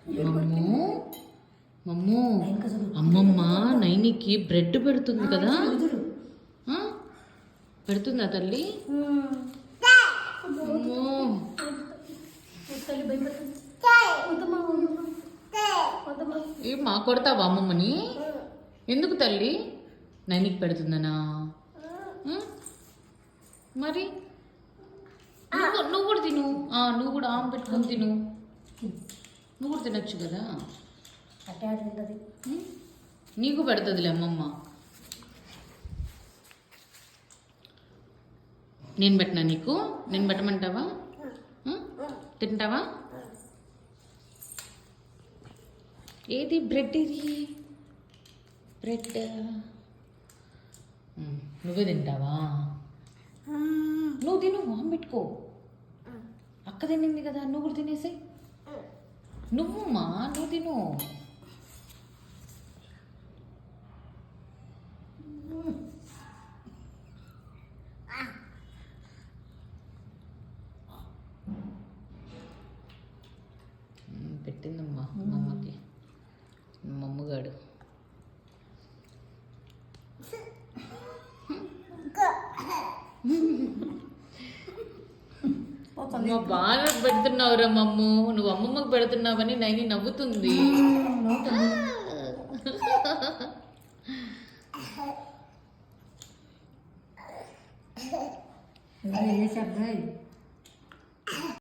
మమ్ము మమ్ము అమ్మమ్మ నైనికి బ్రెడ్ పెడుతుంది కదా, పెడుతుందా తల్లి? అమ్మో ఏ మా కొడతావా అమ్మమ్మని? ఎందుకు తల్లి? నైనికి పెడుతుందనా? మరి నువ్వు కూడా తిను, నువ్వు కూడా ఆమె పెట్టుకొని తిను, నువ్వు కూడా తినొచ్చు కదా. నీకు పెడుతుందిలే అమ్మమ్మ. నేను పెట్టినా నీకు? నేను పెట్టమంటావా? తింటావా? ఏది బ్రెడ్? ఇది బ్రెడ్ నువ్వే తింటావా? నువ్వు తిను, ఆమె పెట్టుకో. అక్క తినింది కదా, నువ్వు కూడా తినేసాయి. నువ్వమ్మా నువ్వు తిను. పెట్టిందమ్మా మా అమ్మకి, మా అమ్మగాడు. అమ్మ బాగా పెడుతున్నావురా మమ్ము, నువ్వు అమ్మమ్మకి పెడుతున్నావని నైని నవ్వుతుంది.